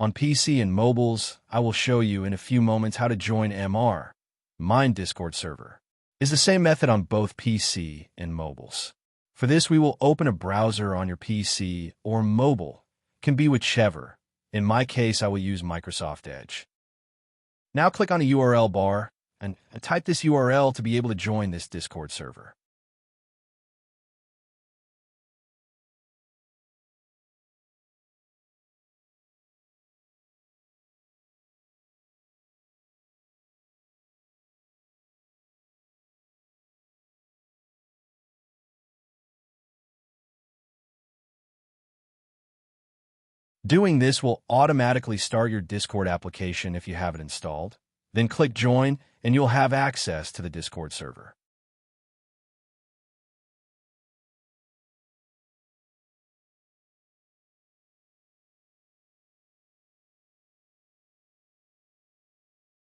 On PC and mobiles, I will show you in a few moments how to join MR, Mind Discord server. It's the same method on both PC and mobiles. For this, we will open a browser on your PC or mobile, can be whichever. In my case, I will use Microsoft Edge. Now click on the URL bar and type this URL to be able to join this Discord server. Doing this will automatically start your Discord application if you have it installed. Then click Join, and you'll have access to the Discord server.